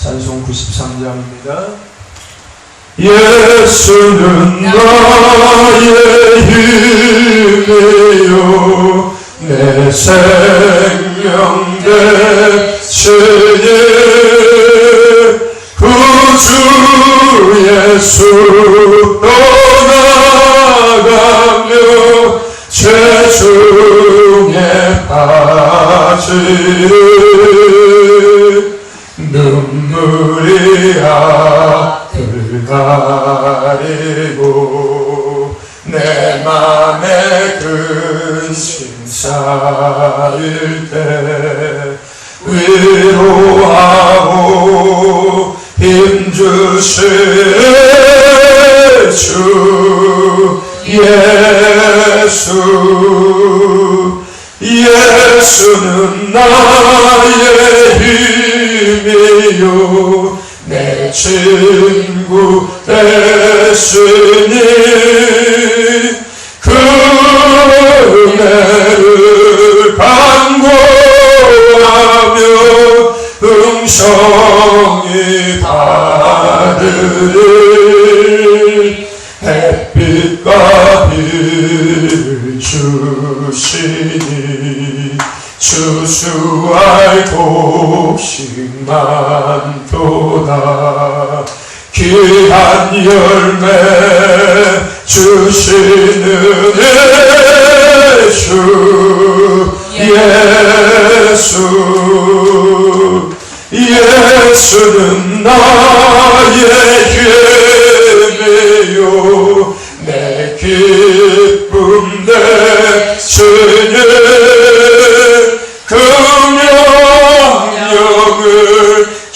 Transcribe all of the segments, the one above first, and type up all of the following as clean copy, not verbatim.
찬송 93장입니다. 예수는 나의 힘이요 내 생명 대신이 구주 예수 떠나가며 죄중에 빠지는 눈물이 앞을 가리고 내 맘에 근심 쌓일 때 위로하고 힘주시는 주 예수 예수는 나의 힘이요 내 친구 되시니 그 은혜를 간구하며 음성이 받으리 햇빛과 비를 주시니 추수할 곡식 많도다 귀한 열매 주시는 예수 예수는 나의 힘이요 내 기쁨 되시니 그 명령을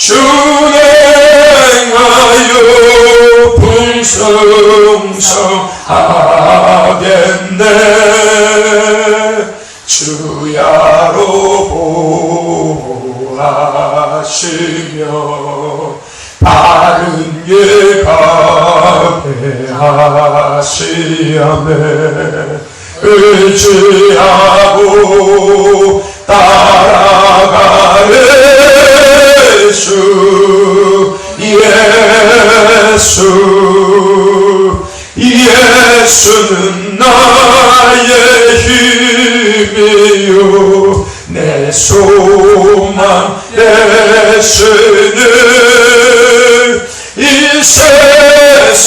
준행하여 풍성하겠네 주야로 보호하시며 바른 길 가게 하시야매 의지하고 따라가는 주 예수 예수는 나의 힘이요 내 소망 되시는 이 세상을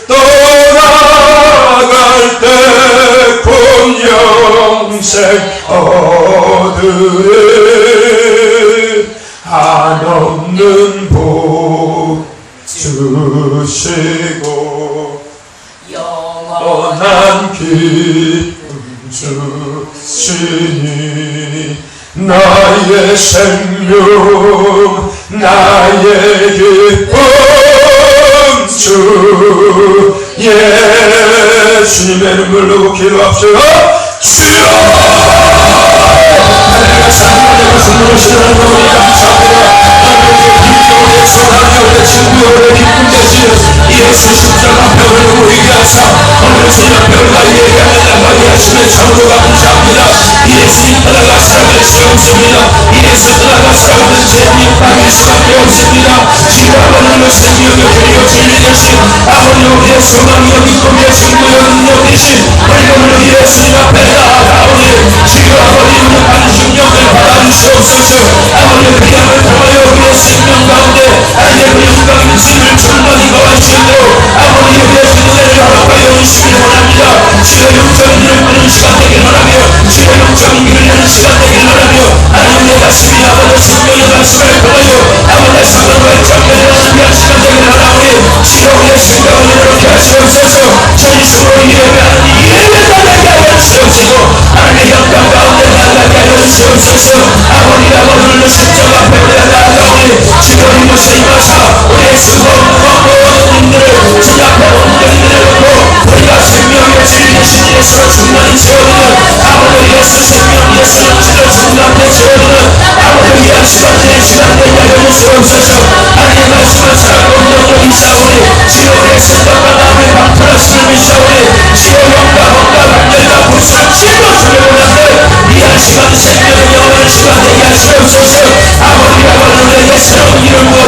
떠나갈 때 곧 영생 얻으리 한없는 복 주시고 영원한 기쁨 주시니 나의 생명 나의 기쁨 주 예수님의 눈물 놓고 기도합시다. 주여 내가 삶을 숨을 쉬는 너무 감사합니다. 하나님의 친구의 기쁨 대신 예수 십자가 뼈를 보이게 하사 오늘 주님 뼈를 나에게 나가게 하시는 참으로 감사합니다. 예수님 떠나가 살아갈 수 없습니다. 예수 떠나가 살아가는 죄님 받을 수밖에 없습니다. 지금 아버님의 생명의 그리고 진리 되신 아버님 우리의 소망이요 기쁨의 친구요 능력 되신 우리를 예수님 앞에 나아가오니 지금 아버님의 반중력을 받아주시옵소서. 아버님의 피함을 통하여 우리의 생명 가운데 아니의 그 영광의 짐을 충만히 거하시고 아버님의 은혜를 허락하여 주시길 원합니다. 지금 영적인 일을 끄는 시간 되길 원하며 지금 영적인 일을 하는 시간 되길 원하며 하나님의 가슴이 아버지 생명의 가슴을 통하여 아버지의 성령과의 관계를 준비한 시간 되길 원하오니 지금 우리의 생명을 이렇게 하시옵소서. 전심으로 예배하는 예배가 나게 하여 주시옵시고 하나님의 영광 가운데 나가게 하여 주시옵소서. 아버지가 오늘 십자가 앞에 우리가 나아가오니 지금 이곳에 임하사 우리의 수고와 모든님들을 주님 앞에 온전히 내려놓고 우리가 생명의 진리신 예수로 충만히 채워주는 아버지 예수 생명 예수 영치를 주님 앞에 채워주는 아버지 위한 시간 내 시간 되게 하여 주시옵소서. 하나님의 말씀을 살고 능력이 있사오니 지금 우리의 생각과 마음의 방편하심을 미사오니 지금 영과 hon과 관절과 구수를 찔러주려 원하는데 위한 시간 생명의 영원한 시간 되게 하시옵소서. 아버지가 오늘 예수로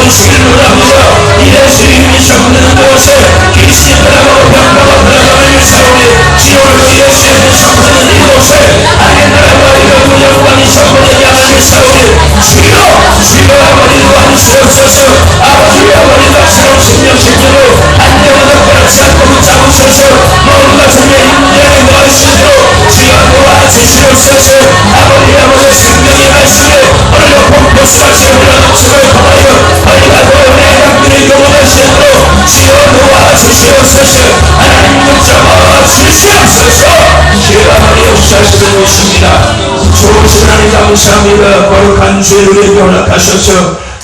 주시기를 원합니다. 예수님이 정되는 곳에 귀신이 변하고 병마가 변하고 사오니 지옥으로 예수님이 정되는 이곳에 하나님의 나라와 이런 영광이 정되는 하나님의 사오니 주여 아버지도 하시옵소서. 아버지의 아버지가 새로운 생명 실제로 안녕하다 가르치고 잡으셔서 모든 가슴에 힘내에 넣으시도록 주여 도와주시옵소서. 아버지의 생명의 말씀에 오늘도 폭포수같이 흘러넘치고 통하여 어리가도 내 강들이 영원하시도록 주여 도와주시옵소서. 하나님 붙잡아 주시옵소서. 주여 아버지 역사하시는 것입니다. 좋으신 하나님 감사합니다. 거룩한 주의 우리에게 허락하셔서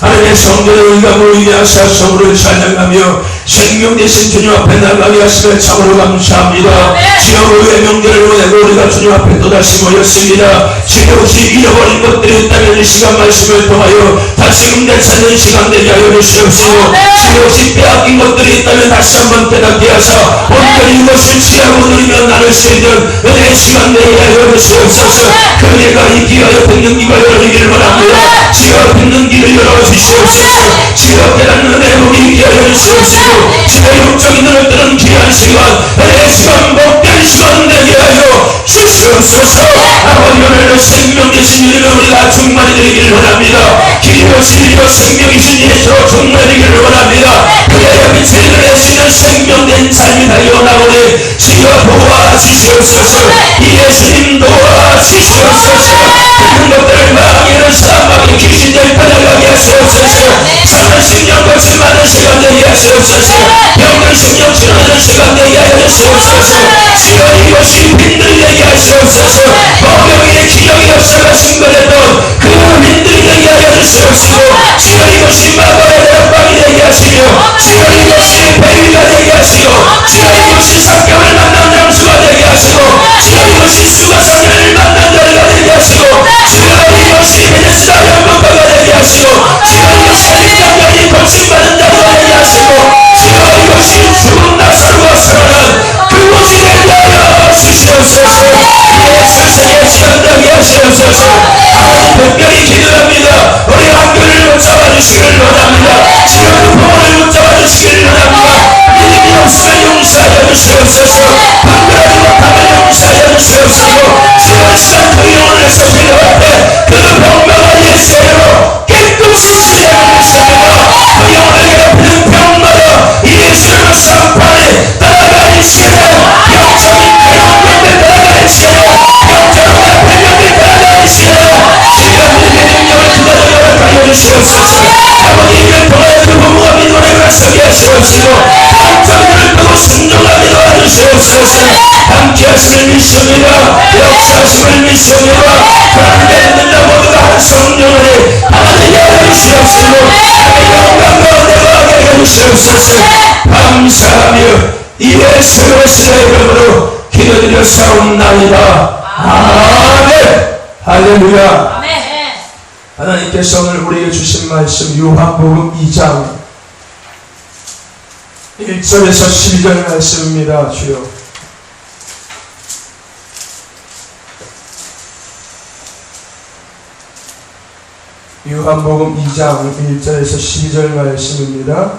하나님의 성전을 우리가 모이게 하사 성으로 찬양하며 생명 되신 주님 앞에 나가게 하시며 참으로 감사합니다. 주여 우리의 명절을 보내고 우리가 주님 앞에 또다시 모였습니다. 주여 혹시 잃어버린 것들이 있다면 이 시간 말씀을 통하여 다시 되찾는 시간 되게 하여 주시옵시고 주여 혹시 빼앗긴 것들이 있다면 다시 한번 깨닫게 하사 온전히 이것을 취하고 누리며 나눌 수 있는 은혜의 시간 되게 하여 주시옵소서. 그대가 있기 위하여 뵙는 기가 열리기를 바랍니다. 주여 뵙는 길을 열어주시옵소서. 주여 깨닫는 은혜 복이 있게 하여 주시옵시고 주의 영적인 눈을 뜨는 귀한 시간 은혜의 시간 복된 시간 되게 하여 주시옵소서. 아버지 오늘도 생명 되신 이름을 우리가 충만히 되기를 원합니다. 기리오시 이리오 생명이신 예수로 충만히 되기를 원합니다. 그의 빛을 내시는 생명된 삶이 달려나오니 주여 도와주시옵소서. 예수님 도와주시옵소서. 그런 것들을 망하는 사망의 귀신들 떠나가게 하시옵소서. 사는 신령 것을 많은 시간 되게 하시옵소서. 병든 신령 치료하는 시간 되게 하여 주시옵소서. 주여 이것이 힘들게 하시옵소서. 보병의 기력이 없어가신 것에도 그 힘들게 하여 주시옵시고 주여 이것이 마법의 대빵이 되게 하시며 주여 이것이 배위가 되게 하시고 주여 이것이 성경을 만난 장수가 되게 하시고 주여 이것이 수가성을 만난 자리가 되게 하시고 주여 이것이 베데스다 연못가가 되게 하시고 주여 이것이 장면이 건축받은 자리가 되게 하시고 주여 이것이 죽은 나사로가 살아난 그곳이 되게 하여 주시옵소서. 예수의 시간 되게 하시옵소서. 아버지 특별히 기도합니다. 우리 학교를 못 잡아주시기를 원합니다. 주여 그 부모를 못 잡아주시기를 원합니다. 믿음이 없으면 용서하여 주시옵소서. 분별하지 못하면 용서하여 주시옵소서. 주여 시간 그 영혼을 해서 주님 앞에 그 병마가 예수로 깨끗이 치료하여 주십니다. 그 영혼을 괴롭히는 병마다 예수로 상판에 따라가는 시간 영적인 괴로움을 따라가는 시간 영적인 배경을 따라가는 시간 주여 믿음의 능력을 기다려 허락하여 주시옵소서. 아버지 이를 통하여 그 부모가 믿음을 가서게 하시옵시고 영적인을 보고 순종하게 도와주시옵소서. 함께 하심을 믿습니다. 역사하심을 믿습니다. 그런데 믿는 모두가 한 성령을 하나님께 해주시옵시고 영광과 은혜가 하게 해주시옵소서. 감사하며 예수의 이름으로 기도드렸사옵나이다. 아멘. 할렐루야. 아멘. 하나님께서 오늘 우리에게 주신 말씀 요한복음 2장 1절에서 12절 말씀입니다. 주여 요한복음 2장 1절에서 12절 말씀입니다.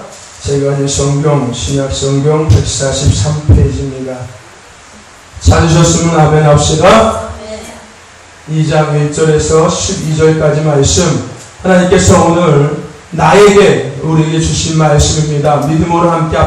제가 가진 성경 신약성경 143페이지입니다. 찾으셨으면 아멘 합시다. 2장 1절에서 12절까지 말씀 하나님께서 오늘 나에게 우리에게 주신 말씀입니다. 믿음으로 함께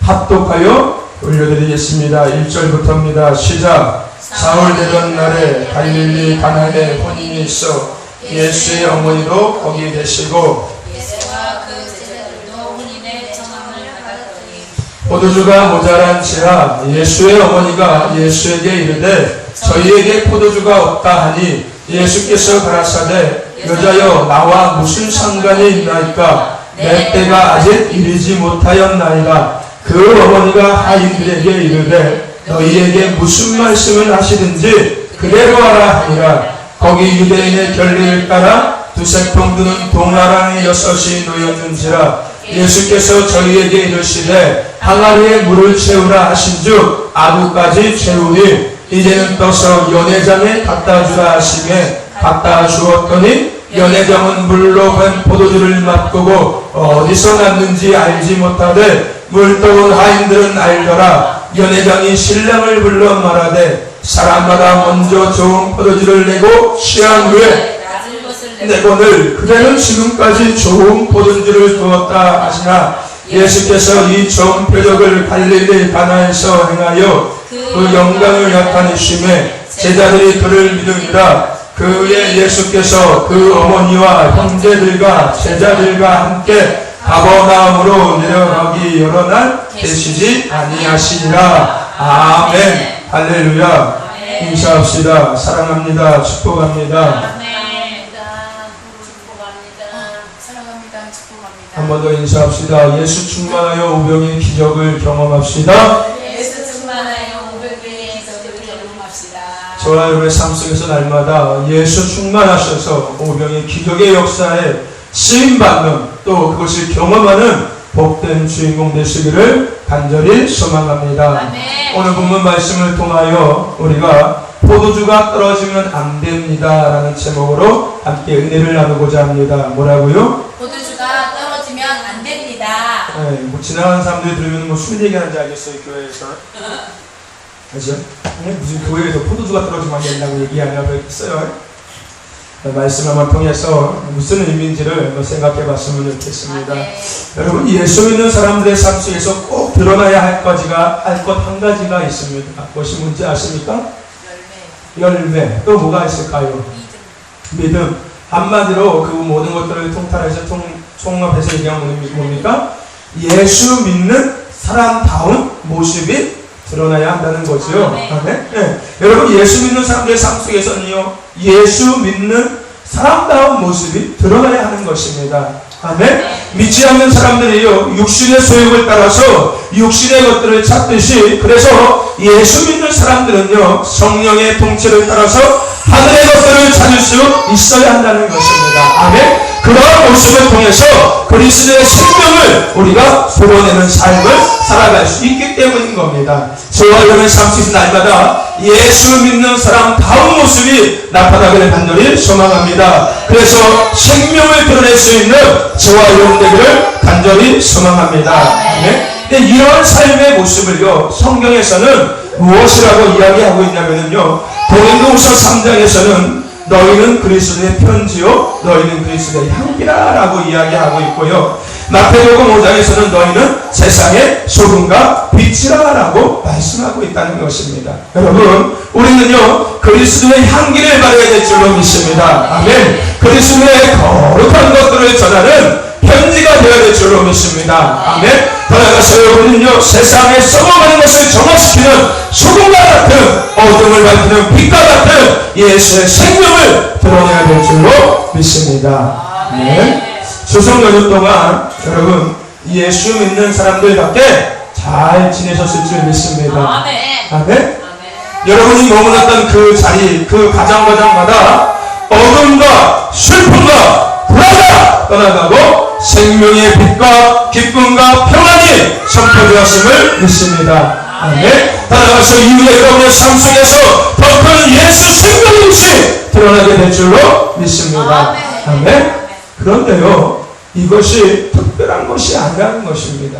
합독하여 올려드리겠습니다. 1절부터입니다. 시작. 사울 되던 날에 갈릴리 가나에 혼인이 있어 예수의 어머니도 거기에 계시고 예수와 그 제자들도 혼인의 청함을 받았더니 포도주가 모자란 지하 예수의 어머니가 예수에게 이르되 저희에게 포도주가 없다 하니 예수께서 가라사대 여자여 나와 무슨 상관이 있나이까 내 때가 아직 이르지 못하였나이다. 그 어머니가 하인들에게 이르되 너희에게 무슨 말씀을 하시든지 그대로 하라 하니라. 거기 유대인의 결례를 따라 두세 평 드는 동나랑이 6이 놓였는지라. 예수께서 저희에게 이르시되 항아리에 물을 채우라 하신즉 아구까지 채우니 이제는 떠서 연회장에 갖다 주라 하시매 갖다 주었더니 연회장은 물로 된 포도주를 맛보고 어디서 났는지 알지 못하되 물떠온 하인들은 알더라. 연회장이 신랑을 불러 말하되 사람마다 먼저 좋은 포도주를 내고 취한 후에 낮은 것을 내거늘 그대는 지금까지 좋은 포도주를 두었다 하시나 예수께서 이 좋은 표적을 갈릴리 가나에서 행하여 그 영광을 나타내심에 제자들이 그를 믿으니라. 그 후에 예수께서 그 어머니와 형제들과 제자들과 함께 가버나움으로 내려가기 여러 날 계시지 아니하시니라. 아멘. 할렐루야. 인사합시다. 사랑합니다. 축복합니다. 사랑합니다. 축복합니다. 한 번 더 인사합시다. 예수 충만하여 우병의 기적을 경험합시다. 예수 충만하여 500배의 기적을 경험합시다. 저와 여러분의 삶 속에서 날마다 예수 충만하셔서 오병의 기적의 역사에 쓰임받는 또 그것을 경험하는 복된 주인공 되시기를 간절히 소망합니다. 아멘. 오늘 본문 말씀을 통하여 우리가 포도주가 떨어지면 안 됩니다 라는 제목으로 함께 은혜를 나누고자 합니다. 뭐라고요? 포도주가 떨어지면 안 됩니다. 네, 뭐 지나가는 사람들이 들으면 무슨 얘기하는지 알겠어요. 교회에서 그죠? 네, 무슨 교회에서 포도주가 떨어지면 안 된다고 얘기하냐고 했어요. 말씀 한번 통해서 무슨 의미인지를 생각해 봤으면 좋겠습니다. 여러분, 예수 믿는 사람들의 삶 속에서 꼭 드러나야 할 것 한 가지가 있습니다. 무엇이 뭔지 아십니까? 열매. 또 뭐가 있을까요? 믿음. 한마디로 그 모든 것들을 통탈해서 총합해서 얘기하면 뭡니까? 예수 믿는 사람다운 모습이 드러나야 한다는 거죠. 아멘. 네. 여러분, 예수 믿는 사람들의 삶 속에서는요, 예수 믿는 사람다운 모습이 드러나야 하는 것입니다. 아멘. 믿지 않는 사람들이요, 육신의 소욕을 따라서 육신의 것들을 찾듯이, 그래서 예수 믿는 사람들은요, 성령의 통치를 따라서 하늘의 것들을 찾을 수 있어야 한다는 것입니다. 아멘. 그러한 모습을 통해서 그리스도의 생명을 우리가 불어내는 삶을 살아갈 수 있기 때문인 겁니다. 저와 여러분의 삶 속에서 날마다 예수 믿는 사람다운 모습이 나타나기를 간절히 소망합니다. 그래서 생명을 드러낼 수 있는 저와 여러분 되기를 간절히 소망합니다. 근데 이런 삶의 모습을요, 성경에서는 무엇이라고 이야기하고 있냐면요, 고린도후서 3장에서는 너희는 그리스도의 편지요 너희는 그리스도의 향기라 라고 이야기하고 있고요, 마태복음 5장에서는 너희는 세상의 소금과 빛이라 라고 말씀하고 있다는 것입니다. 여러분, 우리는요 그리스도의 향기를 발해야 될 줄로 믿습니다. 아멘. 그리스도의 거룩한 것들을 전하는 편지가 되어야 될 줄로 믿습니다. 아멘. 더 나아가서 여러분은요 세상에 썩어가는 것을 정화시키는 소금과 같은 어둠을 밝히는 빛과 같은 예수의 생명을 드러내야 될 줄로 믿습니다. 네. 추석 연휴 동안 여러분 예수 믿는 사람들밖에 잘 지내셨을 줄 믿습니다. 아멘. 여러분이 머물렀던 그 자리, 그 가정마다 어둠과 슬픔과 불화가 떠나가고 생명의 빛과 기쁨과 평안이 선포되었음을 믿습니다. 아멘. 따라가서 이후에 여러분의 삶 속에서 더 큰 예수 생명의 빛이 드러나게 될 줄로 믿습니다. 아멘. 그런데요, 이것이 특별한 것이 아니라는 것입니다.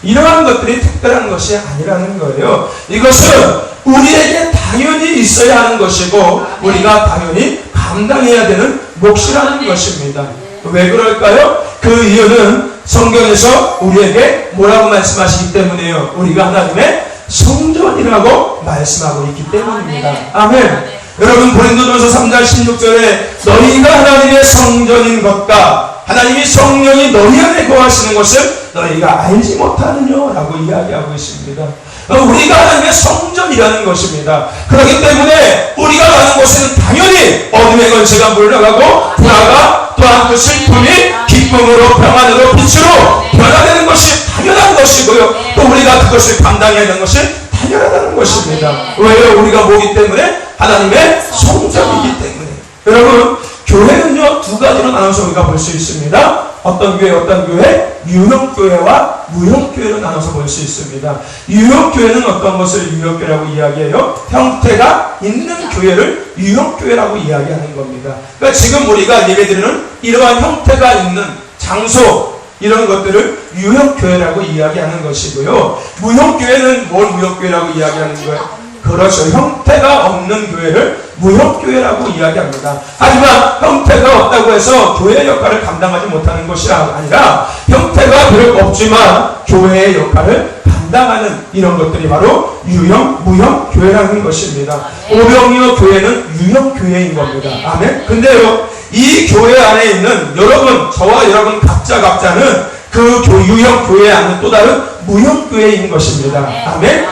이러한 것들이 특별한 것이 아니라는 거예요. 이것은 우리에게 당연히 있어야 하는 것이고 우리가 당연히 감당해야 되는 몫이라는 것입니다. 왜 그럴까요? 그 이유는 성경에서 우리에게 뭐라고 말씀하시기 때문에요. 우리가 하나님의 성전이라고 말씀하고 있기 때문입니다. 아멘. 여러분, 고린도전서 3장 16절에 너희가 하나님의 성전인 것과 하나님이 성령이 너희 안에 거하시는 것을 너희가 알지 못하느냐라고 이야기하고 있습니다. 우리가 하나님의 성전이라는 것입니다. 그렇기 때문에 우리가 가는 곳에는 당연히 어둠의 권세가 물러가고 불화가 또한 그 슬픔이 기쁨으로 평안으로 빛으로 변화되는 것이 당연한 것이고요. 또 우리가 그것을 감당해야 하는 것이 당연하다는 것입니다. 왜요? 우리가 뭐기 때문에? 하나님의 성전이기 때문에. 여러분, 교회는요, 두 가지로 나눠서 우리가 볼 수 있습니다. 어떤 교회, 어떤 교회? 유형교회와 무형교회로 나눠서 볼 수 있습니다. 유형교회는 어떤 것을 유형교회라고 이야기해요? 형태가 있는 교회를 유형교회라고 이야기하는 겁니다. 그러니까 지금 우리가 예배드리는 이러한 형태가 있는 장소, 이런 것들을 유형교회라고 이야기하는 것이고요. 무형교회는 뭘 무형교회라고 이야기하는 거예요? 그렇죠. 형태가 없는 교회를 무형교회라고 이야기합니다. 하지만 형태가 없다고 해서 교회의 역할을 감당하지 못하는 것이 아니라 형태가 비록 없지만 교회의 역할을 감당하는 이런 것들이 바로 유형, 무형교회라는 것입니다. 오병이어 교회는 유형교회인 겁니다. 아멘? 근데요, 이 교회 안에 있는 여러분, 저와 여러분 각자는 그 유형교회에 앉는 또 다른 무형교회인 것입니다. 아멘?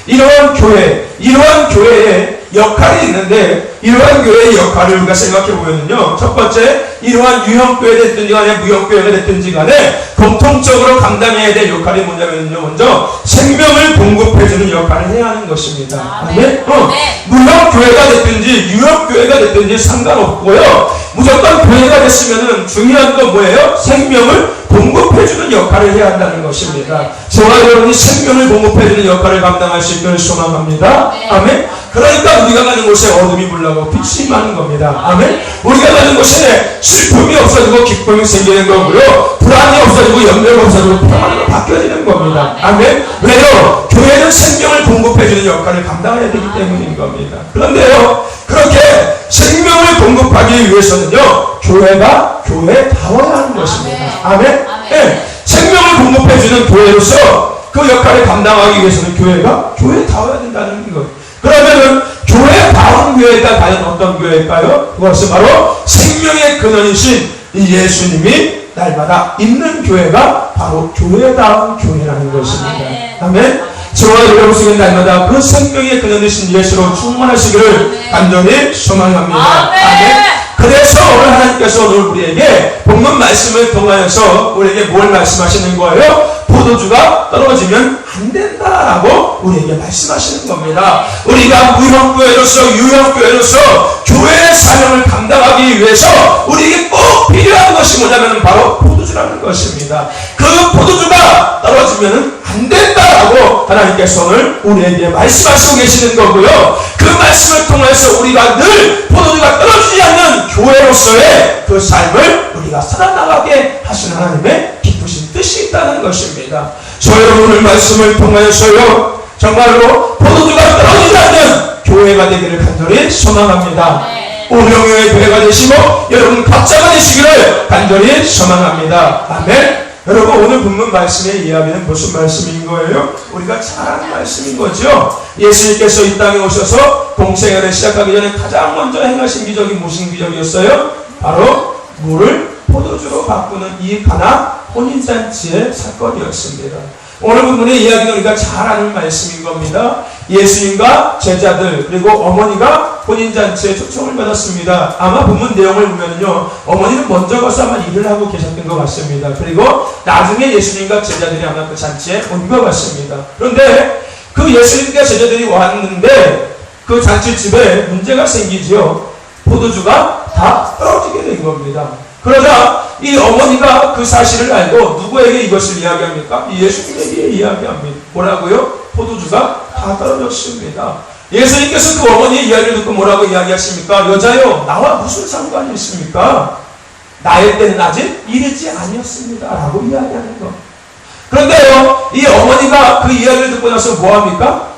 이러한 교회에 역할이 있는데, 이러한 교회의 역할을 우리가 생각해 보면요, 첫 번째, 이러한 유형교회가 됐든지 간에 무형교회가 됐든지 간에 공통적으로 감당해야 될 역할이 뭐냐면요, 먼저 생명을 공급해주는 역할을 해야 하는 것입니다. 아멘? 무형교회가 됐든지 유형교회가 됐든지 상관없고요, 무조건 교회가 됐으면은 중요한 건 뭐예요? 생명을 공급해주는 역할을 해야 한다는 것입니다. 저와 여러분이 생명을 공급해주는 역할을 감당할 수 있기를 소망합니다. 아멘? 그러니까 우리가 가는 곳에 어둠이 물러가고 빛이 많은 겁니다. 아멘? 우리가 가는 곳에 슬픔이 없어지고 기쁨이 생기는 거고요, 불안이 없어지고 염려가 없어지고 평안으로 바뀌어지는 겁니다. 아멘? 왜요? 교회는 생명을 공급해주는 역할을 감당해야 되기 때문인 겁니다. 그런데요, 그렇게 생명을 공급하기 위해서는요, 교회가 교회다워야 하는 것입니다. 아멘? 네. 생명을 공급해주는 교회로서 그 역할을 감당하기 위해서는 교회가 교회다워야 된다는 것. 그러면은 교회다운 교회가 과연 어떤 교회일까요? 그것은 바로 생명의 근원이신 이 예수님이 날마다 있는 교회가 바로 교회다운 교회라는 것입니다. 아멘? 저와 여러분 속에 날마다 그 생명의 근원이신 예수로 충만하시기를 간절히 소망합니다. 아멘? 그래서 오늘 하나님께서 오늘 우리에게 본문 말씀을 통하여서 우리에게 뭘 말씀하시는 거예요? 포도주가 떨어지면 안 된다라고 우리에게 말씀하시는 겁니다. 우리가 무형교회로서 유형교회로서 교회의 사명을 감당하기 위해서 우리에게 꼭 필요한 것이 뭐냐면 바로 포도주라는 것입니다. 그 포도주가 떨어지면 안 된다라고 하나님께서 오늘 우리에게 말씀하시고 계시는 거고요. 그 말씀을 통해서 우리가 늘 포도주가 떨어지지 않는 교회로서의 그 삶을 우리가 살아나가게 하시는 하나님의 기쁘신 뜻이 있다는 것입니다. 저 여러분 오늘 말씀을 통하여서요, 정말로 포도주가 떨어지지 않는 교회가 되기를 간절히 소망합니다. 오병이어의 교회가 되시고 여러분 각자가 되시기를 간절히 소망합니다. 아멘. 여러분 오늘 본문 말씀의 이야기는 무슨 말씀인 거예요? 우리가 잘 아는 말씀인 거죠. 예수님께서 이 땅에 오셔서 공생애를 시작하기 전에 가장 먼저 행하신 기적이 무슨 기적이었어요? 바로 물을 포도주로 바꾸는 이 가나 혼인잔치의 사건이었습니다. 오늘 본문의 이야기는 우리가 잘 아는 말씀인 겁니다. 예수님과 제자들 그리고 어머니가 혼인잔치에 초청을 받았습니다. 아마 본문 내용을 보면요, 어머니는 먼저 가서 아마 일을 하고 계셨던 것 같습니다. 그리고 나중에 예수님과 제자들이 아마 그 잔치에 온 것 같습니다. 그런데 그 예수님과 제자들이 왔는데 그 잔치집에 문제가 생기지요. 포도주가 다 떨어지게 된 겁니다. 그러자 이 어머니가 그 사실을 알고 누구에게 이것을 이야기합니까? 예수님에게 이야기합니다. 뭐라고요? 포도주가 다 떨어졌습니다. 예수님께서 그 어머니의 이야기를 듣고 뭐라고 이야기하십니까? 여자여, 나와 무슨 상관이 있습니까? 나의 때는 아직 이르지 아니었습니다. 라고 이야기하는 것. 그런데요, 이 어머니가 그 이야기를 듣고 나서 뭐합니까?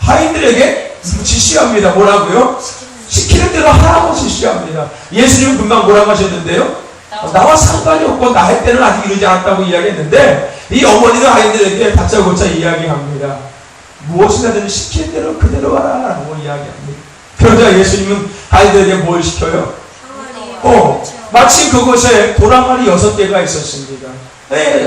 하인들에게 지시합니다. 뭐라고요? 시키는 대로 하라고 지시합니다. 예수님은 금방 뭐라고 하셨는데요? 나와 상관이 없고 나의 때는 아직 이르지 않았다고 이야기했는데 이 어머니는 하인들에게 다짜고짜 이야기합니다. 무엇이라든 시키는 대로 그대로 하라고 이야기합니다. 그러자 예수님은 하인들에게 뭘 시켜요? 마침 그곳에 도랑알이 6개가 있었습니다.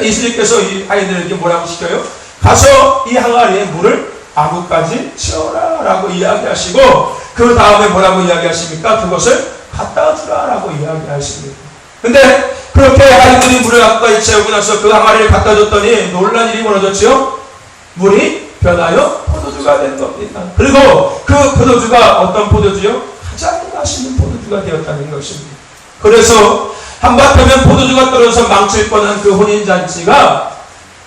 예수님께서 이 하인들에게 뭐라고 시켜요? 가서 이 항아리에 물을 아구까지 채워라 라고 이야기하시고 그 다음에 뭐라고 이야기하십니까? 그것을 갖다 주라 라고 이야기하십니다. 근데 그렇게 하인들이 물을 아구까지 채우고 나서 그 항아리를 갖다 줬더니 놀란 일이 벌어졌죠? 물이 변하여 포도주가 된 겁니다. 그리고 그 포도주가 어떤 포도주요? 가장 맛있는 포도주가 되었다는 것입니다. 그래서 한바탕면 포도주가 떨어져서 망칠 뻔한 그 혼인잔치가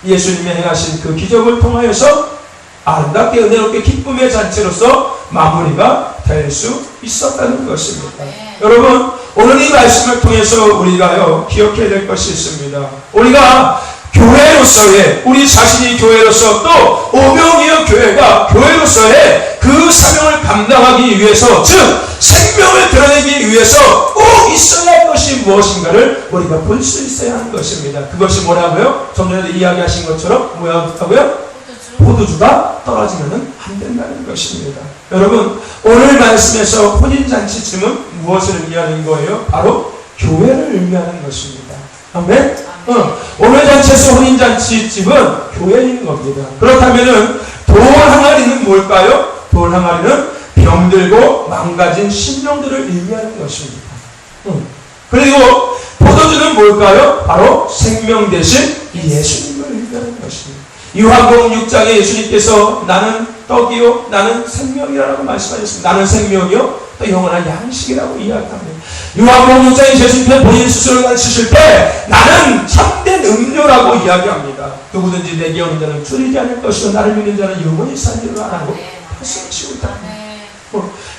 예수님이 행하신 그 기적을 통하여서 아름답게 은혜롭게 기쁨의 잔치로서 마무리가 될 수 있었다는 것입니다. 여러분, 오늘 이 말씀을 통해서 우리가요 기억해야 될 것이 있습니다. 우리가 교회로서의, 우리 자신이 교회로서 또 오병이어 교회가 교회로서의 그 사명을 감당하기 위해서, 즉 생명을 드러내기 위해서 꼭 있어야 할 것이 무엇인가를 우리가 볼 수 있어야 하는 것입니다. 그것이 뭐라고요? 좀 전에 이야기하신 것처럼 뭐라고요? 포도주가 떨어지면 안 된다는 것입니다. 여러분, 오늘 말씀에서 혼인잔치쯤은 무엇을 의미하는 거예요? 바로 교회를 의미하는 것입니다. 아멘? 오늘 잔치에서 혼인잔치집은 교회인 겁니다. 그렇다면은 돌 항아리는 뭘까요? 돌 항아리는 병들고 망가진 심령들을 의미하는 것입니다. 그리고 포도주는 뭘까요? 바로 생명 대신 예수님을 의미하는 것입니다. 요한복음 6장에 예수님께서 나는 떡이요 나는 생명이라고 말씀하셨습니다. 나는 생명이요 또 영원한 양식이라고 이야기합니다. 요한복음 6장에 예수님께서 본인 스스로를 가르치실 때 나는 참된 음료라고 이야기합니다. 누구든지 내게 오는 자는 줄이지 않을 것이요 나를 믿는 자는 영원히 산 줄을 알고 말씀하시고 있다.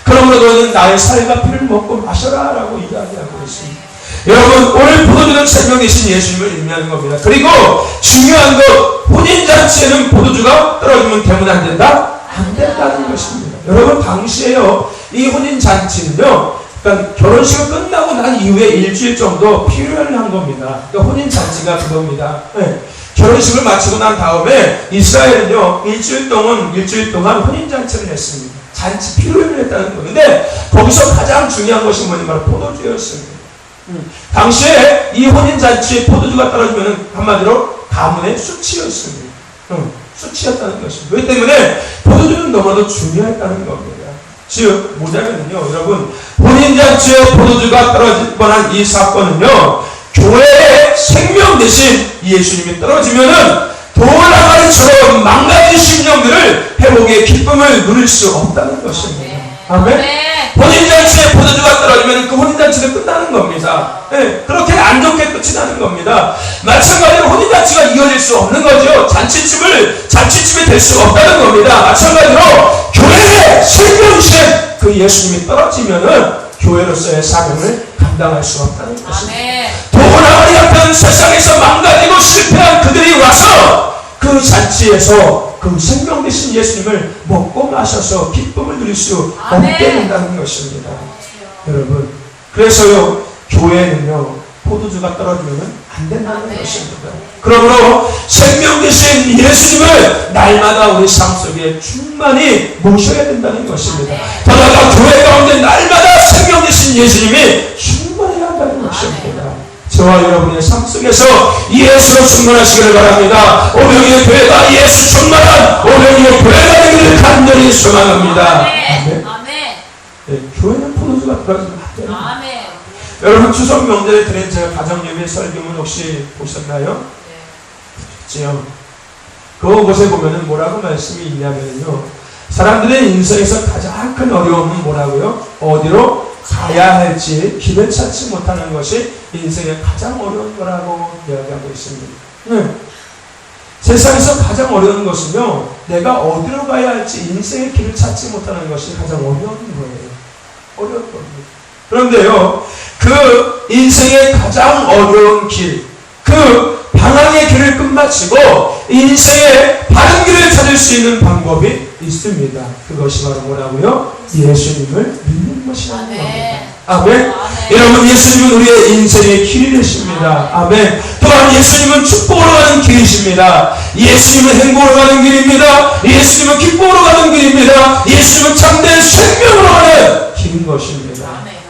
그러므로 너는 나의 살과 피를 먹고 마셔라 라고 이야기하고 있습니다. 여러분, 오늘 포도주는 생명 대신 예수님을 의미하는 겁니다. 그리고 중요한 것, 혼인잔치에는 포도주가 떨어지면 되면 안 된다? 안 된다는 것입니다. 여러분, 당시에요 이 혼인잔치는요 그러니까 결혼식을 끝나고 난 이후에 일주일 정도 필요한 겁니다. 그러니까 혼인잔치가 그겁니다. 네. 결혼식을 마치고 난 다음에 이스라엘은요 일주일 동안 혼인잔치를 했습니다. 잔치 피로회를 했다는 건데 거기서 가장 중요한 것이 뭐냐면 바로 포도주였습니다. 당시에 이 혼인잔치에 포도주가 떨어지면 한마디로 가문의 수치였습니다. 수치였다는 것입니다. 왜 때문에 포도주는 너무나도 중요했다는 겁니다. 즉 뭐냐면요 여러분, 혼인잔치에 포도주가 떨어질 뻔한 이 사건은요 교회의 생명 대신 예수님이 떨어지면은 돌아가리처럼 망가진 심령들을 회복의 기쁨을 누릴 수 없다는 것입니다. 아멘. 혼인잔치에 포도주가 떨어지면 그 혼인잔치가 끝나는 겁니다. 네, 그렇게 안 좋게 끝이 나는 겁니다. 마찬가지로 혼인잔치가 이어질 수 없는 거죠. 잔치집이 될 수 없다는 겁니다. 마찬가지로 교회의 생명신 그 예수님이 떨어지면은 교회로서의 사명을 감당할 수 없다는 것입니다. 도나리 같은 세상에서 망가지고 실패한 그들이 와서 그 잔치에서 그 생명 되신 예수님을 먹고 마셔서 기쁨을 누릴 수 없게 된다는 것입니다. 여러분, 그래서요 교회는요 포도주가 떨어지면 안 된다는 것입니다. 그러므로 생명 되신 예수님을 날마다 우리 삶 속에 충만히 모셔야 된다는 것입니다. 더 나아가 교회 가운데 날마다 생명 되신 예수님이 충만해야 한다는 것입니다. 저와 여러분의 삶 속에서 예수로 충만하시기를 바랍니다. 오병이어 교회가 예수 충만한 오병이어 교회가 되기를 간절히 소망합니다. 아멘. 네, 교회는 포도주가 떨어지면 안 돼요. 아멘. 여러분, 추석 명절에 드린 제가 가정예배 설교문 혹시 보셨나요? 그렇죠. 그곳에 보면은 뭐라고 말씀이 있냐면요, 사람들의 인생에서 가장 큰 어려움은 뭐라고요? 어디로 가야 할지 길을 찾지 못하는 것이 인생의 가장 어려운 거라고 이야기하고 있습니다. 네. 세상에서 가장 어려운 것은요, 내가 어디로 가야 할지 인생의 길을 찾지 못하는 것이 가장 어려운 거예요. 어려운 겁니다. 그런데요, 그 인생의 가장 어려운 길, 그 방황의 길을 끝마치고 인생의 바른 길을 찾을 수 있는 방법이 있습니다. 그것이 바로 뭐라고요? 예수님을 믿는 것이라는 겁니다. 아멘. 여러분, 예수님은 우리의 인생의 길이 되십니다. 아멘. 또한 예수님은 축복으로 가는 길이십니다. 예수님은 행복으로 가는 길입니다. 예수님은 기쁨으로 가는 길입니다. 예수님은 참된 생명으로 가는 길인 것입니다.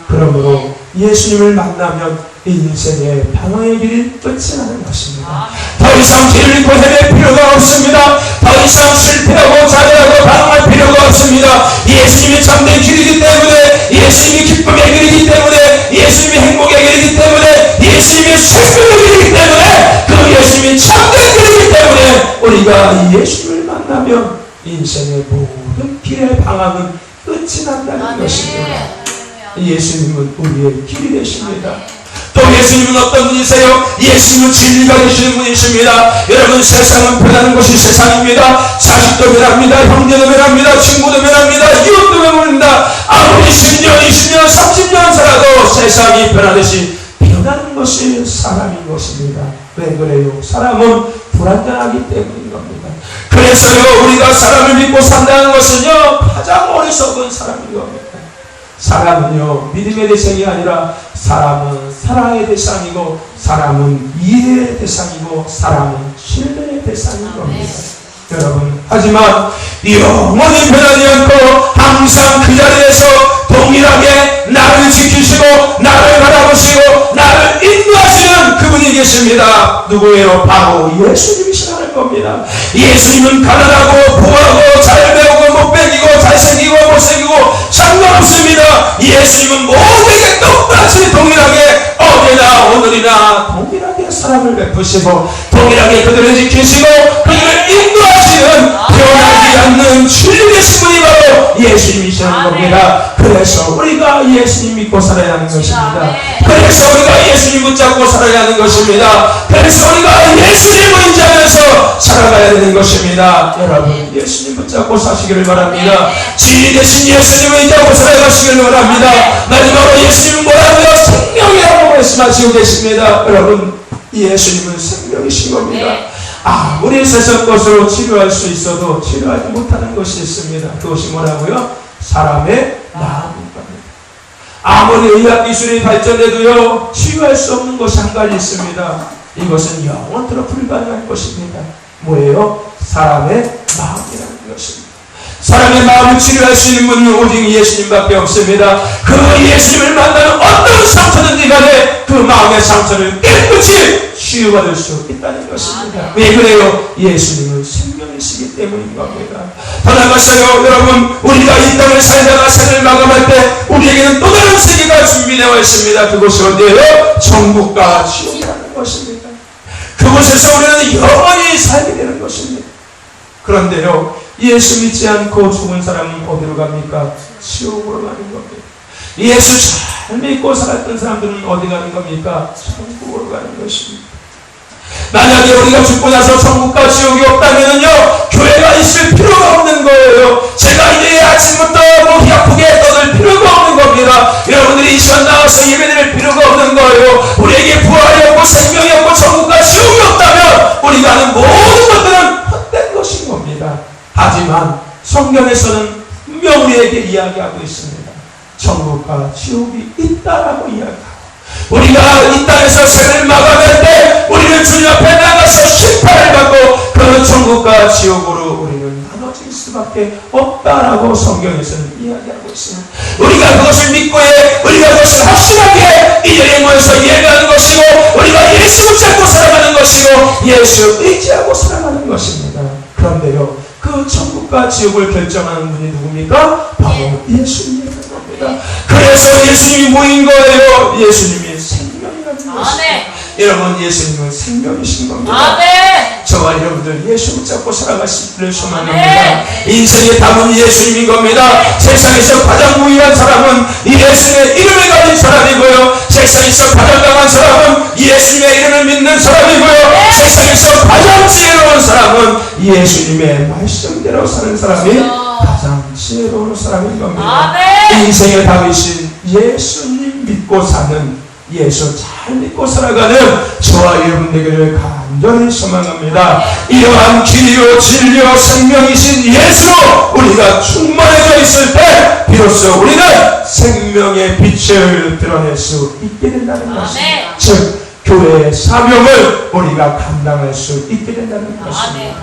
그러므로 예수님을 만나면 인생의 방황의 길이 끝이 나는 것입니다. 더 이상 길을 잃고 헤맬 필요가 없습니다. 더 이상 실패하고 좌절하고 방황할 필요가 없습니다. 예수님이 참된 길이기 때문에, 예수님이 기쁨의 길이기 때문에, 예수님이 행복의 길이기 때문에, 예수님이 생명의 길이기 때문에, 그 예수님이 참된 길이기 때문에 우리가 예수님을 만나면 인생의 모든 길의 방황은 끝이 난다는 것입니다. 예수님은 우리의 길이 되십니다. 또 예수님은 어떤 분이세요? 예수님은 진리가 되시는 분이십니다. 여러분, 세상은 변하는 것이 세상입니다. 자식도 변합니다. 형제도 변합니다. 친구도 변합니다. 이웃도 변합니다. 아무리 10년, 20년, 30년 살아도 세상이 변하듯이 변하는 것이 사람인 것입니다. 왜 그래요? 사람은 불완전하기 때문인 겁니다. 그래서요, 우리가 사람을 믿고 산다는 것은요, 가장 어리석은 사람인 겁니다. 사람은요, 믿음의 대상이 아니라 사람은 사랑의 대상이고, 사람은 이해의 대상이고, 사람은 신뢰의 대상인 겁니다. 여러분, 하지만 영원히 변하지 않고 항상 그 자리에서 동일하게 나를 지키시고 나를 바라보시고 나를 인도하시는 그분이 계십니다. 누구예요? 바로 예수님이시라는 겁니다. 예수님은 가난하고 부하고 잘 배우고 못배기고 잘생기고 못생기고 상관없습니다. 예수님은 모두에게 똑같이 동일하게 어제나 오늘이나 동일하게 사랑을 베푸시고 동일하게 그들을 지키시고 그들을 인도하시는 변하지 않는 진리 되신 분이 바로 예수님이시라는 겁니다. 그래서 우리가 예수님 믿고 살아야 하는 것입니다. 그래서 우리가 예수님 붙잡고 살아야 하는 것입니다. 그래서 우리가 예수님을 의지하면서 살아가야 되는 것입니다. 여러분, 예수님 붙잡고 사시기를 바랍니다. 진리 되신 예수님을 의지하고 살아가시기를 바랍니다. 마지막으로 예수님은 뭐라고요? 생명이라고 말씀하시고 계십니다. 여러분, 예수님은 생명이신 겁니다. 아무리 세상 것으로 치료할 수 있어도 치료하지 못하는 것이 있습니다. 그것이 뭐라고요? 사람의 마음인 겁니다. 아무리 의학 기술이 발전해도요, 치유할 수 없는 것이 한 가지 있습니다. 이것은 영원토록 불가능한 것입니다. 뭐예요? 사람의 마음이라는 것입니다. 사람의 마음을 치료할 수 있는 분은 오직 예수님밖에 없습니다. 그 예수님을 만나는 어떤 상처든지 간에 그 마음의 상처를 깨끗이 치유받을 수 있다는 것입니다. 왜 그래요? 예수님은 생명이시기 때문인 겁니다. 더 나아가서요, 여러분, 우리가 이 땅을 살다가 생을 마감할 때 우리에게는 또 다른 세계가 준비되어 있습니다. 그것이 어디예요? 천국과 지옥이라는 것입니다. 그곳에서 우리는 영원히 살게 되는 것입니다. 그런데요, 예수 믿지 않고 죽은 사람은 어디로 갑니까? 지옥으로 가는 겁니다. 예수 잘 믿고 살았던 사람들은 어디 가는 겁니까? 천국으로 가는 것입니다. 만약에 우리가 죽고 나서 천국과 지옥이 없다면요, 교회가 있을 필요가 없는 거예요. 제가 이제 아침부터 목이 아프게 떠들 필요가 없는 겁니다. 여러분들이 이 시간 나와서 예배드릴 필요가 없는 거예요. 우리에게 부활이 없고 생명이 없고 천국과 지옥이 없다면 우리가 하는 모든 것들은 헛된 것인 겁니다. 하지만 성경에서는 분명 우리에게 이야기하고 있습니다. 천국과 지옥이 있다라고 이야기하고, 우리가 이 땅에서 생을 마감할 때 우리는 주님 앞에 나가서 심판을 받고 그 천국과 지옥으로 우리는 나눠질 수밖에 없다라고 성경에서는 이야기하고 있습니다. 우리가 그것을 믿고 우리가 그것을 확실하게 이 자리에 모여서 예배하는 것이고, 우리가 예수 붙잡고 살아가는 것이고, 예수 의지하고 살아가는 것입니다. 그런데요, 그 천국과 지옥을 결정하는 분이 누굽니까? 바로 예수님이라는 겁니다. 그래서 예수님이 모인 거예요. 예수님이 생명이라는 것입니다. 여러분, 예수님은 생명이신 겁니다. 저와 여러분들 예수 붙잡고 살아가시기를 소망합니다. 인생의 답은 예수님인 겁니다. 세상에서 가장 무의한 사람은 예수님의 이름을 가진 사람이고요, 세상에서 가장 강한 사람은 예수님의 이름을 믿는 사람이고요, 세상에서 가장 지혜로운 사람은 예수님의 말씀대로 사는 사람이 가장 지혜로운 사람인 겁니다. 인생의 답이신 예수님 믿고 사는, 예수 잘 믿고 살아가는 저와 여러분 되기를 간절히 소망합니다. 이러한 길이요 진리요 생명이신 예수로 우리가 충만해져 있을 때 비로소 우리는 생명의 빛을 드러낼 수 있게 된다는 것입니다. 즉 교회의 사명을 우리가 감당할 수 있게 된다는 것입니다.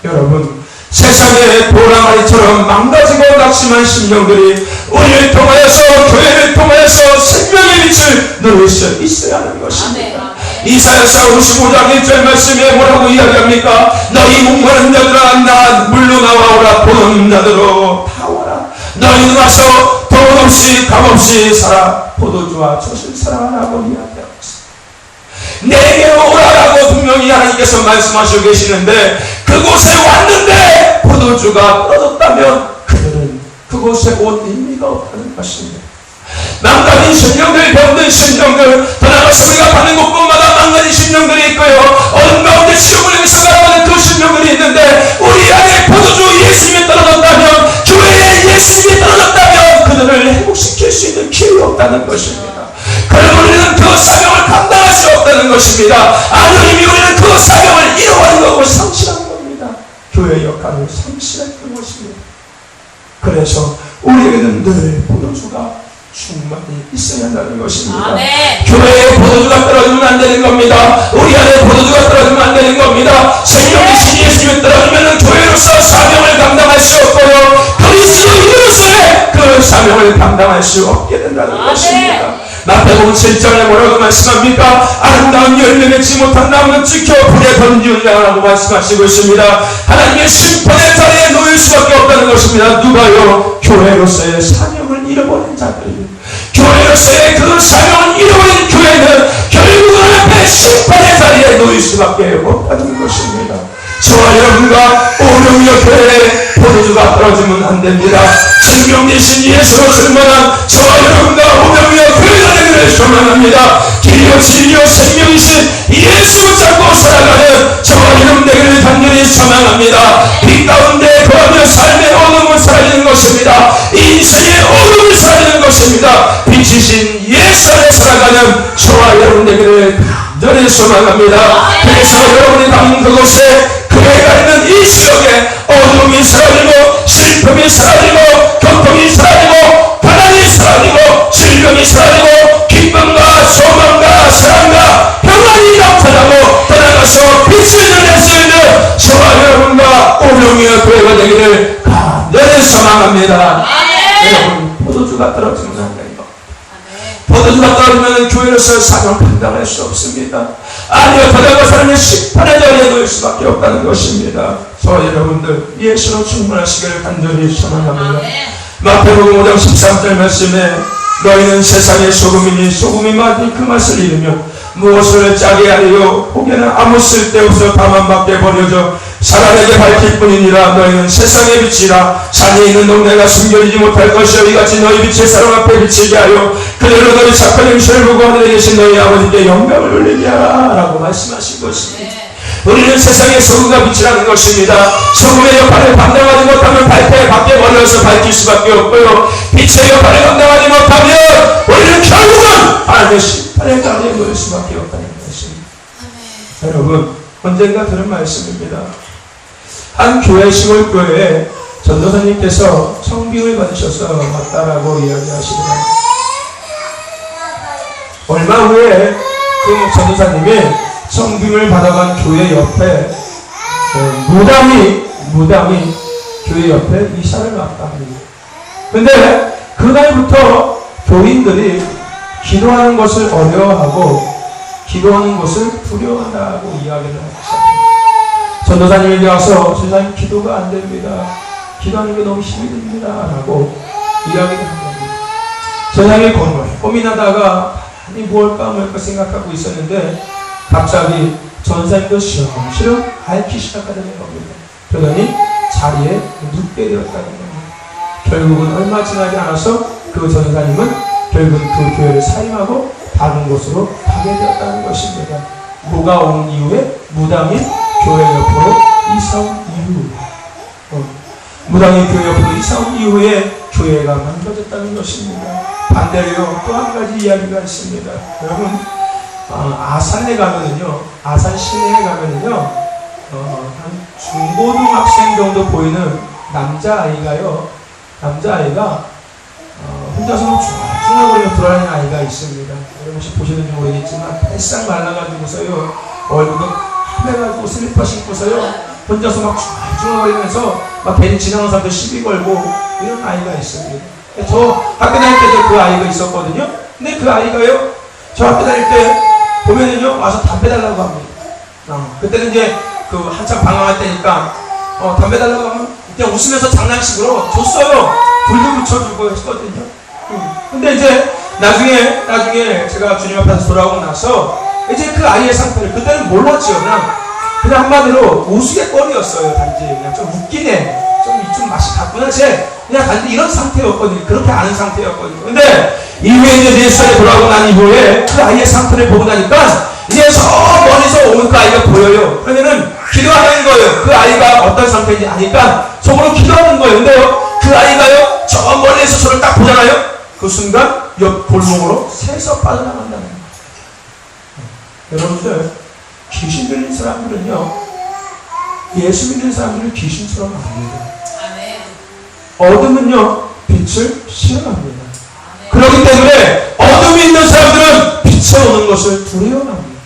여러분, 세상의 도랑아리처럼 망가지고 낙심한 심령들이 우리를 통하여서, 교회를 통하여서 생명의 빛을 누릴 수 있어야 하는 것입니다. 이사야서 55장 1절 말씀에 뭐라고 이야기합니까? 너희 목마른 자들아, 나 물로 나와오라. 보는 자들아 다 오라. 너희는 와서 돈 없이 값 없이 살아 포도주와 젖을 사랑하라고 이야기하고 있습니다. 내게로 오라라고 분명히 하나님께서 말씀하시고 계시는데, 그곳에 왔는데 포도주가 떨어졌다면 그들은 그곳에 온 의미가 없다는 것입니다. 망가진 심령들, 병든 심령들, 더 나아가서 우리가 가는 곳곳마다 망가진 심령들이 있고요. 어둠 가운데 지옥을 향해서 가는 그 심령들이 있는데, 우리 안에 포도주 예수님이 떨어졌다면, 교회에 예수님이 떨어졌다면 그들을 회복시킬 수 있는 기회가 없다는 것입니다. 그러면 우리는 그 사명을 감당할 수 없다는 것입니다. 하나님이 우리는 그 사명을 잃어버린 거고 상실한 겁니다. 교회의 역할을 상실했던 것입니다. 그래서 우리에게는 늘 포도주가 충만히 있어야 한다는 것입니다. 아멘. 교회에 포도주가 떨어지면 안 되는 겁니다. 우리 안에 포도주가 떨어지면 안 되는 겁니다. 생명이신 예수님이 떨어지면 교회로서 사명을 감당할 수 없고요. 그리스도인으로서의 그 사명을 감당할 수 없게 된다는 것입니다. 마태복음 7장에 뭐라고 말씀합니까? 아름다운 열매 맺지 못한 나무는 지켜 불에 던지느냐라고 말씀하시고 있습니다. 하나님의 심판의 자리에 놓일 수밖에 없다는 것입니다. 누가요? 교회로서의 사명을 잃어버린 자들이요. 교회로서의 그 사명을 잃어버린 교회는 결국은 앞에 심판의 자리에 놓일 수밖에 없다는 것입니다. 저와 여러분과 오명이어 교회에 포도주가 떨어지면 안 됩니다. 생명 대신 예수로 출마한 저와 여러분과 오명이어 교회가 되기를 소망합니다. 길이요 진리요 생명이신 예수 붙잡고 살아가는 저와 여러분 되기를 간절히 소망합니다. 빛 가운데 거하며 삶의 어둠을 사라지는 것입니다. 인생의 어둠을 사라지는 것입니다. 빛이신 예수 안에 살아가는 저와 여러분 되기를 간절히 소망합니다. 그래서 여러분이 담는 그곳에 교회가 있는 이 지역에 어둠이 사라지고 슬픔이 사라지고 고통이 사라지고 가난이 사라지고 질병이 사라지고 기쁨과 소망과 사랑과 평안이 나타나고 떠나가서 빛을 내릴 수 있는 저와 여러분과 오명이의 교회가 되기를 간절히 소망합니다. 여러분 포도주가 떨어지면 안 돼요. 포도주가 떨어지면 교회로서 사명을 감당할 수 없습니다. 아니요, 더다가 사람의 심판의 자리에 놓일 수밖에 없다는 것입니다. 저와 여러분들 예수로 충만하시기를 간절히 소망합니다. 마태복음 5장 13절 말씀에 너희는 세상의 소금이니 소금이 만일 그 맛을 잃으면 무엇을 짜게 하리요? 혹여나 아무 쓸데없어 다만 밖에 버려져 사람에게 밝힐 뿐이니라. 너희는 세상의 빛이라. 산에 있는 동네가 숨겨지지 못할 것이요 이같이 너희 빛의 사람 앞에 비치게 하여 그들로 너희 착한 행실을 보고 하늘에 계신 너희 아버지께 영광을 올리게 하라 라고 말씀하신 것입니다. 우리는 세상의 소금과 빛이라는 것입니다. 소금의 역할을 감당하지 못하면 발패 밖에 버려서 밝힐 수밖에 없고요. 빛의 역할을 감당하지 못하면 우리는 결국은 하나님의 심판의 자리에 놓일 수밖에 없다는 것입니다. 여러분 언젠가 들은 말씀입니다. 한 교회 시골교회에 전도사님께서 청빙을 받으셔서 왔다라고 이야기하시더라고요. 얼마 후에 그 전도사님이 청빙을 받아간 교회 옆에 무당이 교회 옆에 이사를 왔다 합니다. 근데 그날부터 교인들이 기도하는 것을 어려워하고 기도하는 것을 두려워한다고 이야기를 하셨습니다. 전도사님에게 와서 전도사님 기도가 안 됩니다. 기도하는 게 너무 힘이 듭니다. 라고 이야기를 합니다. 전도사님이 고민하다가 아니 뭘까 생각하고 있었는데 갑자기 전도사님도 시험시험 앓기 시작하는 겁니다. 그러더니 자리에 눕게 되었다는 겁니다. 결국은 얼마 지나지 않아서 그 전도사님은 결국은 그 교회를 사임하고 다른 곳으로 가게 되었다는 것입니다. 무가 온 이후에 무당이 교회 옆으로 이사 온 이후 무당이 교회 옆으로 이사 온 이후에 교회가 만들어졌다는 것입니다. 반대로 또 한 가지 이야기가 있습니다. 여러분 아산에 가면은요, 아산 시내에 가면은요, 한 중고등학생 정도 보이는 남자아이가 혼자서 중얼중얼거리며 돌아다니는 아이가 있습니다. 여러분 혹시 보시는지 모르겠지만 뱃살 말라가지고서요, 얼굴도 하얘가지고 슬리퍼 신고서요, 혼자서 막 중얼중얼거리면서 막 괜히 지나가는 사람들 시비 걸고 이런 아이가 있습니다. 저 학교 다닐 때도 그 아이가 있었거든요. 근데 그 아이가요, 저 학교 다닐 때 보면은요, 와서 담배 달라고 합니다. 그때는 이제 그 한참 방황할 때니까 담배 달라고 하면 그냥 웃으면서 장난식으로 줬어요. 불도 붙여주고 했거든요. 근데 이제 나중에 제가 주님 앞에서 돌아오고 나서 이제 그 아이의 상태를 그때는 몰랐죠. 그냥 한마디로 우스갯거리였어요. 단지 그냥 좀 웃기네, 좀 맛이 갔구나, 그냥 단지 이런 상태였거든요. 그렇게 아는 상태였거든요. 근데 이후에 이제 4살에 돌아오고 난 이후에 그 아이의 상태를 보고 나니까 이제 저 멀리서 오는 그 아이가 보여요. 그러면은 기도하는 거예요. 그 아이가 어떤 상태인지 아니까 속으로 기도하는 거예요. 근데요, 그 아이가요, 저 멀리서 저를 딱 보잖아요. 그 순간 옆 골목으로 새서 빠져나간다는 거예요. 여러분들, 귀신 들린 사람들은요, 예수 믿는 사람들은 귀신처럼 안 돼요. 어둠은요, 빛을 싫어합니다. 그렇기 때문에 어둠이 있는 사람들은 빛에 오는 것을 두려워합니다.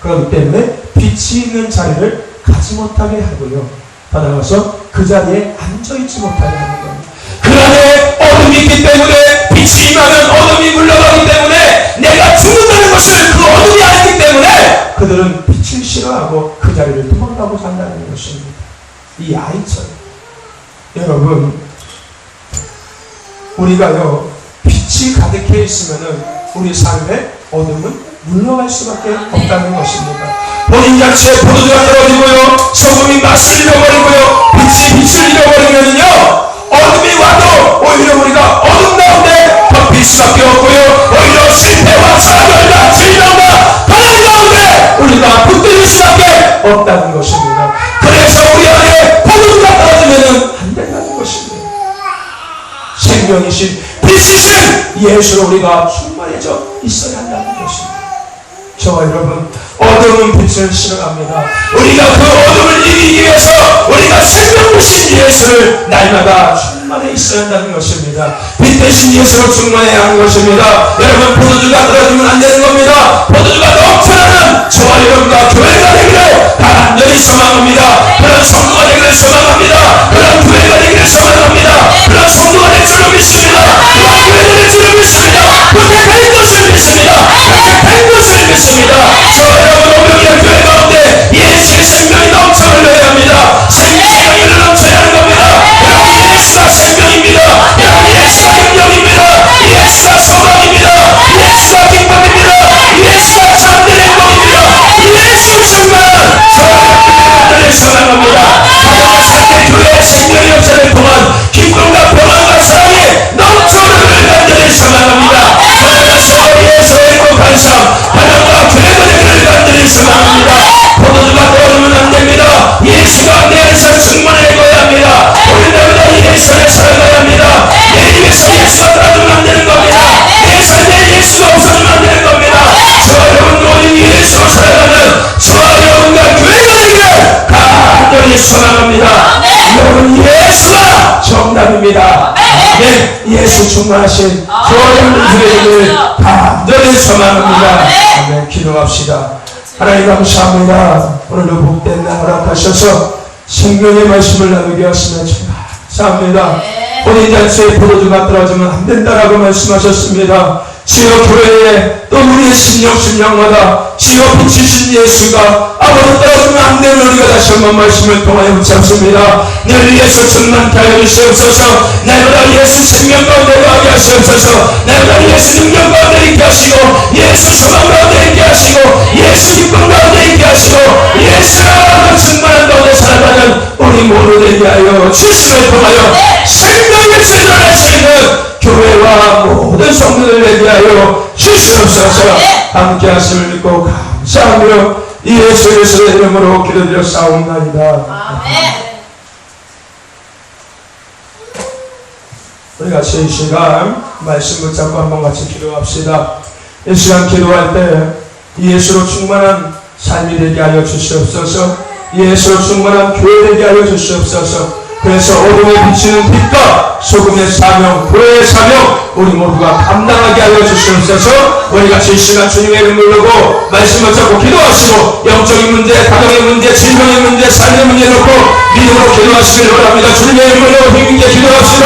그렇기 때문에 빛이 있는 자리를 가지 못하게 하고요, 더 나아가서 그 자리에 앉아있지 못하게 하는 겁니다. 그 안에 어둠이 있기 때문에 빛이 임하면 어둠이 물러가기 때문에 내가 죽는다는 것을 그 어둠이 알기 때문에 그들은 빛을 싫어하고 그 자리를 도망가고자 한다는 것입니다. 이 아이처럼. 여러분, 우리가요, 빛이 가득해 있으면은 우리 삶에 어둠은 물러갈 수밖에 없다는 것입니다. 본인 자체의 포도주가 떨어지고요, 소금이 맛을 잃어버리고요, 빛이 빛을 잃어버리면요, 어둠이 와도 오히려 우리가 어둠 가운데 덮일 수밖에 없고요, 오히려 실패와 차별과 질병과 가난 가운데 우리가 붙들릴 수밖에 없다는 것입니다. 그래서 우리 안에 포도주가 떨어지면은 안 된다는 것입니다. 생명이신 빛이신 예수로 우리가 충만해져 있어야 한다는 것입니다. 저와 여러분, 어둠은 빛을 싫어합니다. 우리가 그 어둠을 이기기 위해서 우리가 생명이신 예수를 날마다 충만해 있어야 한다는 것입니다. 빛 대신 예수로 충만해야 하는 것입니다. 여러분, 포도주가 떨어지면 안 되는 겁니다. 포도주가 넘쳐나는 저와 여러분과 교회가 되기를 간절히 소망합니다. 그런 성도가 되기를 소망합니다. 그런 교회가 되기를 소망합니다. 그런 성도가 될 줄을 믿습니다. 그런 교회가 될 줄을 믿습니다. 그렇게 될 것을 믿습니다. 그렇게 될 것을 믿습니다. 저와 여러분, 오병이어 교회 가운데 예수의 생명이 넘쳐 흘러야 합니다. 생명이 넘쳐야 하는 겁니다. 여러분, 예수가 생명입니다. 여러분, 예수가 능력입니다. 예수가 소망입니다. 예수가 기쁨입니다. 예수가 참된 행복입니다. 예수 정말 저와 여러분을 사랑합니다. 가정과 삶의 교회의 생명이 역사를 통한 기쁨과 평안과 사랑이 넘쳐흐르는 간절히 사랑합니다. 저와 예수의 행복한 삶, 가정과 교회가 되기를 간절히 사랑합니다. 포도주가 떠오르면 안 됩니다. 예수가 내 안에서 충만해져야 합니다. 우리 날마다 예수를 살아가야 합니다. 내 입에서 예수가 떨어지면 안 되는 겁니다. 내 삶에 예수가 없어지면 안 되는 겁니다. 저와 여러분, 오직 예수로 살아가는 저와 여러분과 교회가 되기를 간절히 소망합니다. 여러분, 예수가 정답입니다. 네, 예수 충만하신 저와 여러분 교회를 간절히 소망합니다. 아멘. 기도합시다. 하나님 감사합니다. 오늘도 복된 날 허락하셔서 생명의 말씀을 나누게 하시며 감사합니다. 본인 자체의 포도주가 떨어지면 안 된다라고 말씀하셨습니다. 주여, 교회에 또 우리의 심령마다 주여 빛이신 예수가 아무도 떨어지면 안 되는 우리가 다시 한번 말씀을 통하여 붙잡습니다. 늘 예수 충만케 하여 주시옵소서. 날마다 예수 생명 가운데 거하게 하시옵소서. 날마다 예수 능력 가운데 있게 하시고, 예수 소망 가운데 있게 하시고, 예수 기쁨 가운데 있게 하시고, 예수가 충만한 가운데 살아가는 우리 모두 되게 하여 주심을 통하여 생명의 세전할 수 있는 교회와 모든 성도들 되게 하여 주시옵소서. 함께 하심을 믿고 감사하며 예수 그리스도의 이름으로 기도드려 싸움나이다. 우리 같이 이 시간 말씀 붙잡고 한번 같이 기도합시다. 이 시간 기도할 때 예수로 충만한 삶이 되게 하여 주시옵소서. 예수로 충만한 교회 되게 하여 주시옵소서. 그래서 어둠에 비치는 빛과 소금의 사명, 교회의 사명 우리 모두가 감당하게 하여 주시옵소서. 우리 같이 이 시간 주님의 이름 부르고 말씀을 잡고 기도하시고, 영적인 문제, 가정의 문제, 질병의 문제, 삶의 문제 놓고 믿음으로 기도하시길 바랍니다. 주님의 이름으로 힘있게 기도합시다.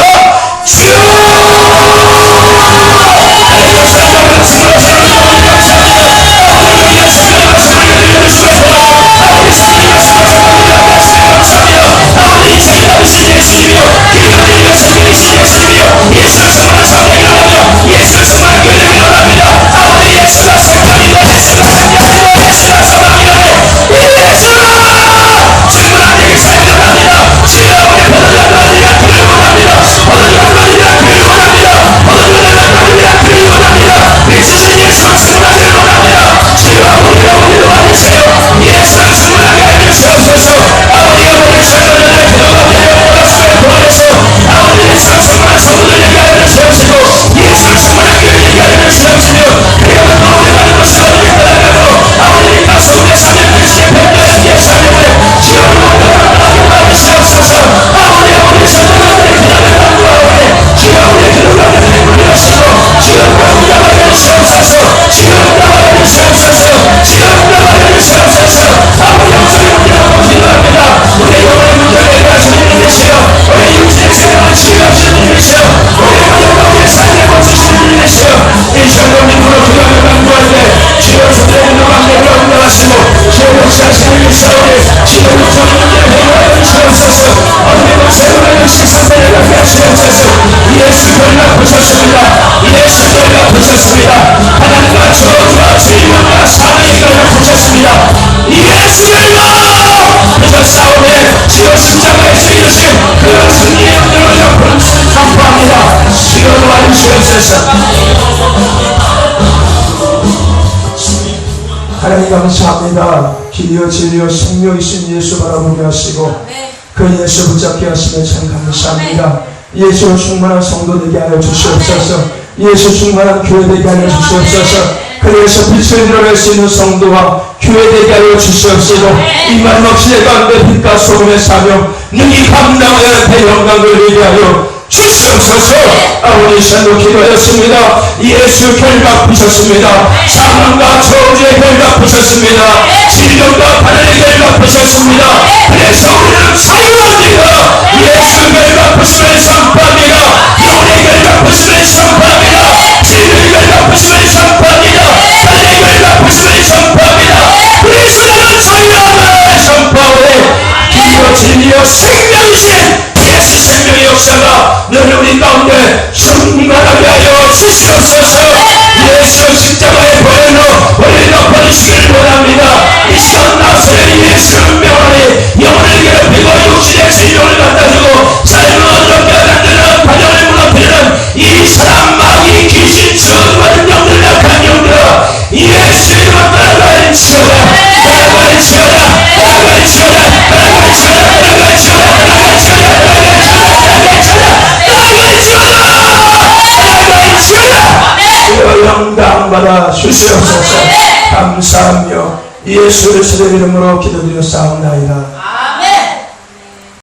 생사를 가게 하시옵소서. 예수 결박하셨습니다. 예수 결박하셨습니다. 하나님과 저주와 질병과 사망이 결박하셨습니다. 예수 결박하셨사오매 지어 십자가에서 이루신 그 승리의 은혜를 옆으로 선포합니다. 시간과 주옵소서. 하나님 감사합니다. 길이요 진리요 생명이신 예수 바라보게 하시고 그 예수 붙잡게 하시면 참 감사합니다. 예수 충만한 성도 되게 하여 주시옵소서. 예수 충만한 교회 되게 하여 주시옵소서. 그래서 빛을 드러낼 수 있는 성도와 교회 되게 하여 주시옵시고 이만 없이 가운데 빛과 소금의 사명 능히 감당하여 배 영광을 누리게 하여 주시옵소서. 아버지 시간도 기도하였습니다. 예수 결박 부셨습니다. 사망과 저주의 결박 부셨습니다. 질병과 바늘의 결박 부셨습니다. 그래서 우리는 자유합니다. 예수 결박 부심을 선포합니다. 영의 결박 부심을 선포합니다. 질병의 결박 부심을 선포합니다. 바늘의 결박 부심을 선포합니다. 그래서 나는 자유함을 선포하오니 길이요 진리요 생명이신 예수 생명의 역사가 너를 우리 가운데 충만하게 하여 주시옵소서. 예수 십자가의 보혈로 우리를 덮어주시기를 원합니다. 이 시간 나서는 예수를 명하니 영혼을 괴롭히고 육신의 질병을 갖다주고 삶을 어렵게 만드는 가정을 무너뜨리는 이 사람 마귀 귀신 주어받은 영들 약한 영들아 예수 이름으로 따라갈지어다 따라갈지어다 따라갈지어다 따라갈지어다 따라갈지어다 영광받아 주시옵소서. 감사하며 예수 그리스도의 이름으로 기도드려 싸움나이다.